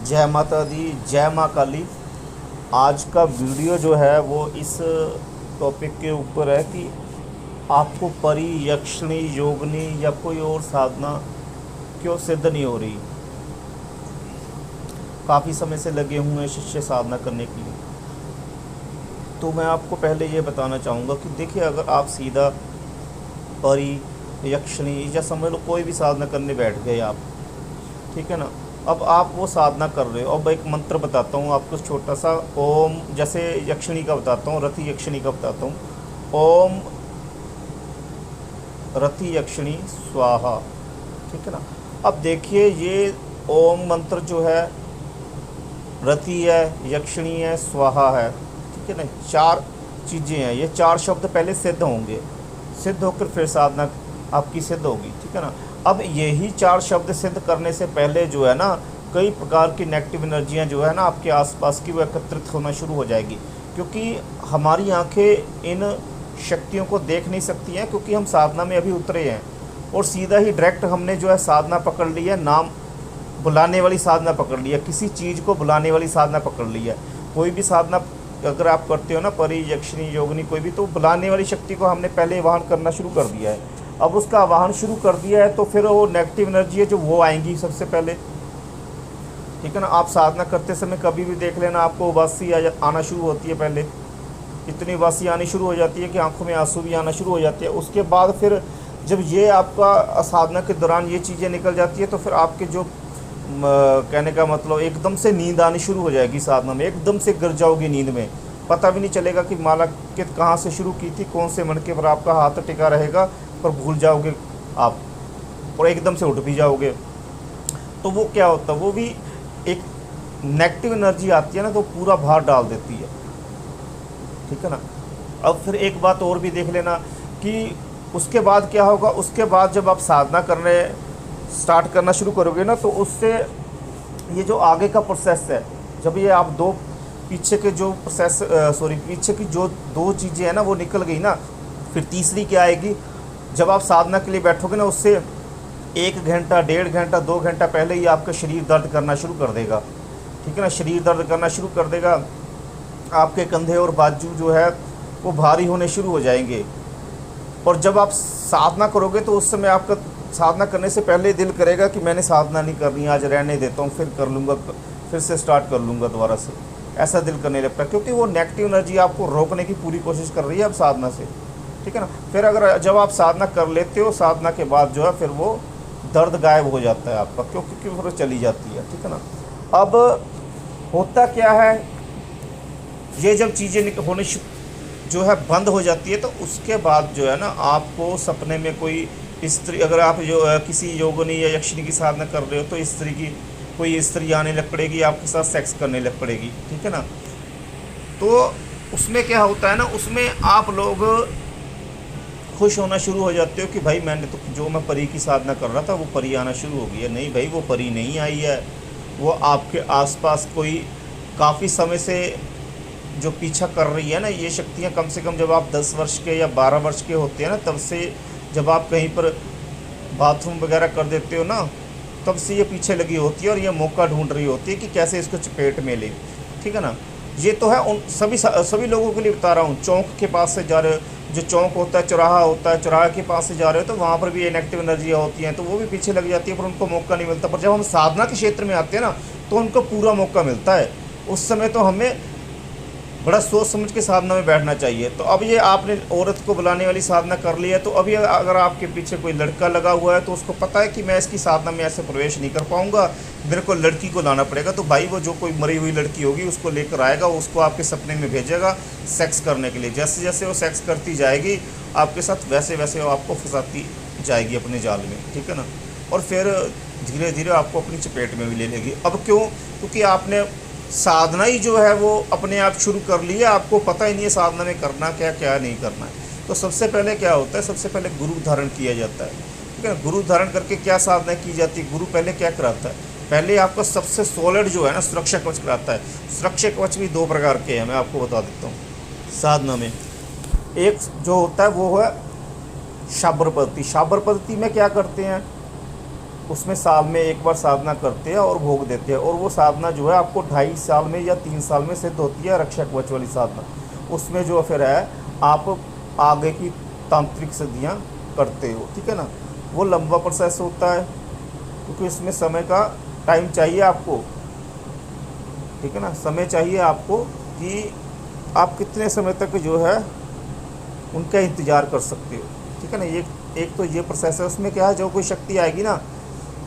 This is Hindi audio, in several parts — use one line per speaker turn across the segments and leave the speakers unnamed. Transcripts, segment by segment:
जय माता दी, जय माँ काली। आज का वीडियो जो है वो इस टॉपिक के ऊपर है कि आपको परी, यक्षिणी, योगिनी या कोई और साधना क्यों सिद्ध नहीं हो रही। काफ़ी समय से लगे हुए हैं शिष्य साधना करने के लिए। तो मैं आपको पहले ये बताना चाहूँगा कि देखिए, अगर आप सीधा परी, यक्षिणी या समझ लो कोई भी साधना करने बैठ गए आप, ठीक है ना। अब आप वो साधना कर रहे हो। अब एक मंत्र बताता हूँ आपको छोटा सा। ओम, जैसे यक्षिणी का बताता हूँ, रति यक्षिणी का बताता हूँ। ओम रति यक्षिणी स्वाहा, ठीक है ना। अब देखिए, ये ओम मंत्र जो है, रति है, यक्षिणी है, स्वाहा है, ठीक है ना। चार चीज़ें हैं। ये चार शब्द पहले सिद्ध होंगे, सिद्ध होकर फिर साधना आपकी सिद्ध होगी, ठीक है ना। अब यही चार शब्द सिद्ध करने से पहले जो है ना, कई प्रकार की नेगेटिव एनर्जियां जो है ना आपके आसपास की, वो एकत्रित होना शुरू हो जाएगी। क्योंकि हमारी आंखें इन शक्तियों को देख नहीं सकती हैं, क्योंकि हम साधना में अभी उतरे हैं और सीधा ही डायरेक्ट हमने जो है साधना पकड़ ली है। नाम बुलाने वाली साधना पकड़ ली है, किसी चीज़ को बुलाने वाली साधना पकड़ ली है। कोई भी साधना अगर आप करते हो ना, परी, यक्षिणी, योगिनी, कोई भी, तो बुलाने वाली शक्ति को हमने पहले आवाहन करना शुरू कर दिया है। अब उसका आवाहन शुरू कर दिया है तो फिर वो नेगेटिव एनर्जी है जो वो आएंगी सबसे पहले, ठीक है ना। आप साधना करते समय कभी भी देख लेना, आपको उबासी आना शुरू होती है। पहले इतनी उबासी आनी शुरू हो जाती है कि आंखों में आंसू भी आना शुरू हो जाती है। उसके बाद फिर जब ये आपका साधना के दौरान ये चीज़ें निकल जाती है तो फिर आपके जो कहने का मतलब, एकदम से नींद आनी शुरू हो जाएगी साधना में। एकदम से गिर जाओगी नींद में, पता भी नहीं चलेगा कि माला के कहाँ से शुरू की थी, कौन से मणके पर आपका हाथ टिका रहेगा, पर भूल जाओगे आप और एकदम से उठ भी जाओगे। तो वो क्या होता है, वो भी एक नेगेटिव एनर्जी आती है ना, तो पूरा भार डाल देती है, ठीक है ना। अब फिर एक बात और भी देख लेना कि उसके बाद क्या होगा। उसके बाद जब आप साधना करने स्टार्ट करना शुरू करोगे ना, तो उससे ये जो आगे का प्रोसेस है, जब ये आप दो पीछे के जो प्रोसेस पीछे की जो दो चीज़ें हैं ना वो निकल गई ना, फिर तीसरी क्या आएगी। जब आप साधना के लिए बैठोगे ना, उससे 1 घंटा, 1.5 घंटा, 2 घंटा पहले ही आपका शरीर दर्द करना शुरू कर देगा, ठीक है ना। शरीर दर्द करना शुरू कर देगा, आपके कंधे और बाजू जो है वो भारी होने शुरू हो जाएंगे। और जब आप साधना करोगे तो उस समय आपका साधना करने से पहले दिल करेगा कि मैंने साधना नहीं करनी, आज रहने देता हूँ, फिर कर लूँगा, फिर से स्टार्ट कर लूँगा दोबारा से, ऐसा दिल करने लगता है। क्योंकि वो नेगेटिव एनर्जी आपको रोकने की पूरी कोशिश कर रही है अब साधना से, ठीक है ना। फिर अगर जब आप साधना कर लेते हो, साधना के बाद जो है फिर वो दर्द गायब हो जाता है आपका, क्योंकि फिर चली जाती है, ठीक है ना। अब होता क्या है, ये जब चीज़ें होने जो है बंद हो जाती है, तो उसके बाद जो है ना आपको सपने में कोई स्त्री, अगर आप जो किसी योगिनी या यक्षिणी की साधना कर रहे हो, तो स्त्री की कोई स्त्री आने लग पड़ेगी, आपके साथ सेक्स करने लग पड़ेगी, ठीक है ना। तो उसमें क्या होता है ना, उसमें आप लोग खुश होना शुरू हो जाते हो कि भाई मैंने तो जो मैं परी की साधना कर रहा था वो परी आना शुरू हो गई है। नहीं भाई, वो परी नहीं आई है, वो आपके आसपास कोई काफ़ी समय से जो पीछा कर रही है ना, ये शक्तियाँ, कम से कम जब आप 10 वर्ष के या 12 वर्ष के होते हैं ना, तब से जब आप कहीं पर बाथरूम वगैरह कर देते हो ना, तब से ये पीछे लगी होती है और ये मौका ढूंढ रही होती है कि कैसे इसको चपेट में ले, ठीक है ना। ये तो है उन सभी लोगों के लिए बता रहा हूँ। चौक के पास से जा रहे हो, जो चौक होता है, चौराहा होता है, चौराहे के पास से जा रहे हो, तो वहाँ पर भी ये नेगेटिव एनर्जियाँ होती हैं, तो वो भी पीछे लग जाती है, पर उनको मौका नहीं मिलता। पर जब हम साधना के क्षेत्र में आते हैं ना, तो उनको पूरा मौका मिलता है। उस समय तो हमें बड़ा सोच समझ के साधना में बैठना चाहिए। तो अब ये आपने औरत को बुलाने वाली साधना कर ली है, तो अभी अगर आपके पीछे कोई लड़का लगा हुआ है, तो उसको पता है कि मैं इसकी साधना में ऐसे प्रवेश नहीं कर पाऊंगा, मेरे को लड़की को लाना पड़ेगा। तो भाई वो जो कोई मरी हुई लड़की होगी उसको लेकर आएगा, उसको आपके सपने में भेजेगा सेक्स करने के लिए। जैसे जैसे वो सेक्स करती जाएगी आपके साथ, वैसे वैसे वो आपको फंसाती जाएगी अपने जाल में, ठीक है ना। और फिर धीरे धीरे आपको अपनी चपेट में भी ले लेगी। अब क्यों? क्योंकि आपने साधना ही जो है वो अपने आप शुरू कर ली है, आपको पता ही नहीं है साधना में करना क्या, क्या नहीं करना है। तो सबसे पहले क्या होता है, सबसे पहले गुरु धारण किया जाता है, ठीक है ना। गुरु धारण करके क्या साधना की जाती है, गुरु पहले क्या कराता है, पहले आपका सबसे सॉलिड जो है ना सुरक्षा कवच कराता है। सुरक्षा कवच भी 2 प्रकार के हैं, मैं आपको बता देता हूँ साधना में। एक जो होता है वो है शाबर पद्धति। शाबर पद्धति में क्या करते हैं, उसमें साल में एक बार साधना करते हैं और भोग देते हैं, और वो साधना जो है आपको 2.5 साल में या 3 साल में सिद्ध होती है, रक्षा कवच वाली साधना। उसमें जो फिर है आप आगे की तांत्रिक सिद्धियाँ करते हो, ठीक है ना। वो लंबा प्रोसेस होता है, क्योंकि इसमें समय का टाइम चाहिए आपको, ठीक है ना। समय चाहिए आपको कि आप कितने समय तक जो है उनका इंतज़ार कर सकते हो, ठीक है ना। एक तो ये प्रोसेस है। उसमें क्या है, जो कोई शक्ति आएगी ना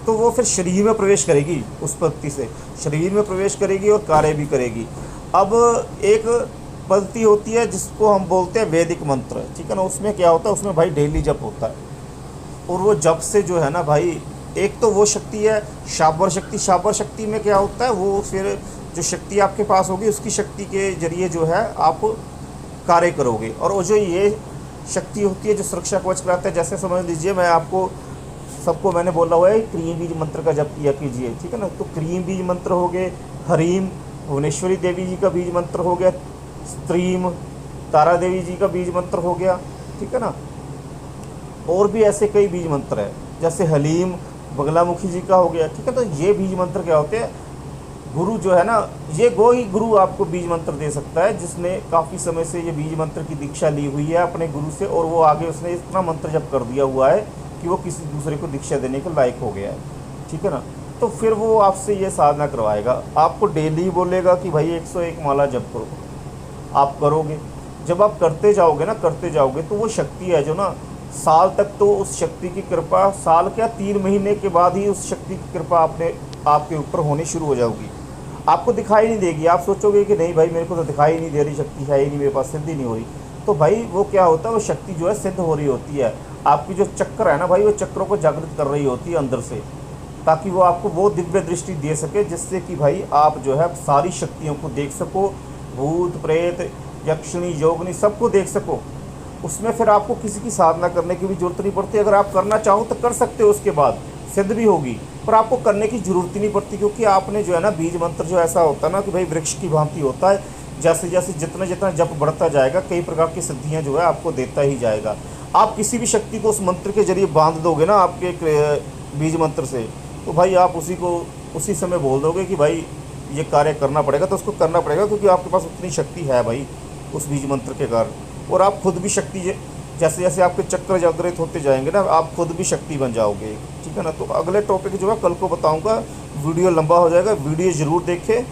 तो वो फिर शरीर में प्रवेश करेगी, उस पद्धति से शरीर में प्रवेश करेगी और कार्य भी करेगी। अब एक पद्धति होती है जिसको हम बोलते हैं वैदिक मंत्र, ठीक है ना। उसमें क्या होता है, उसमें भाई डेली जप होता है, और वो जप से जो है ना भाई, एक तो वो शक्ति है शाबर शक्ति। शाबर शक्ति में क्या होता है, वो फिर जो शक्ति आपके पास होगी उसकी शक्ति के जरिए जो है आप कार्य करोगे। और वो जो ये शक्ति होती है जो सुरक्षा कवच कराता है, जैसे समझ लीजिए मैं आपको सबको मैंने बोला हुआ है क्रीम बीज मंत्र का जप किया कीजिए, ठीक है ना। तो क्रीम बीज मंत्र हो गए, हरीम भुवनेश्वरी देवी जी का बीज मंत्र हो गया, स्त्रीम तारा देवी जी का बीज मंत्र हो गया, ठीक है ना। और भी ऐसे कई बीज मंत्र है, जैसे हलीम बगलामुखी जी का हो गया, ठीक है। तो ये बीज मंत्र क्या होते हैं, गुरु जो है ना, ये वो ही गुरु आपको बीज मंत्र दे सकता है जिसने काफ़ी समय से ये बीज मंत्र की दीक्षा ली हुई है अपने गुरु से, और वो आगे उसने इतना मंत्र जप कर दिया हुआ है कि वो किसी दूसरे को दीक्षा देने के लायक हो गया है, ठीक है ना। तो फिर वो आपसे ये साधना करवाएगा, आपको डेली बोलेगा कि भाई 101 माला जप करो, आप करोगे। जब आप करते जाओगे ना, करते जाओगे, तो वो शक्ति है जो ना साल तक, तो उस शक्ति की कृपा, साल क्या 3 महीने के बाद ही उस शक्ति की कृपा आपके ऊपर होनी शुरू हो जाएगी। आपको दिखाई नहीं देगी, आप सोचोगे कि नहीं भाई मेरे को तो दिखाई नहीं दे रही, शक्ति है ही नहीं मेरे पास, सिद्धि नहीं हो रही। तो भाई वो क्या होता है, वो शक्ति जो है सिद्ध हो रही होती है। आपकी जो चक्र है ना भाई, वो चक्रों को जागृत कर रही होती है अंदर से, ताकि वो आपको वो दिव्य दृष्टि दे सके जिससे कि भाई आप जो है सारी शक्तियों को देख सको, भूत प्रेत यक्षिणी योगिनी सबको देख सको। उसमें फिर आपको किसी की साधना करने की भी जरूरत नहीं पड़ती। अगर आप करना चाहो तो कर सकते हो, उसके बाद सिद्ध भी होगी, पर आपको करने की जरूरत ही नहीं पड़ती, क्योंकि आपने जो है ना बीज मंत्र जो ऐसा होता है ना कि भाई वृक्ष की भांति होता है, जैसे जैसे जितना जितना जप बढ़ता जाएगा कई प्रकार की सिद्धियां जो है आपको देता ही जाएगा। आप किसी भी शक्ति को उस मंत्र के जरिए बांध दोगे ना आपके बीज मंत्र से, तो भाई आप उसी समय बोल दोगे कि भाई ये कार्य करना पड़ेगा, तो उसको करना पड़ेगा, क्योंकि आपके पास उतनी शक्ति है भाई उस बीज मंत्र के कारण। और आप खुद भी शक्ति, जैसे जैसे आपके चक्र जागृत होते जाएंगे ना, आप खुद भी शक्ति बन जाओगे, ठीक है ना। तो अगले टॉपिक जो है कल को बताऊंगा, वीडियो लंबा हो जाएगा, वीडियो ज़रूर देखें,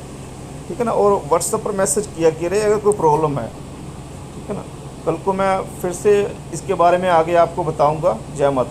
ठीक है ना। और व्हाट्सएप पर मैसेज किया कीजिए अगर कोई प्रॉब्लम है, ठीक है ना। कल को मैं फिर से इसके बारे में आगे आपको बताऊंगा। जय माता।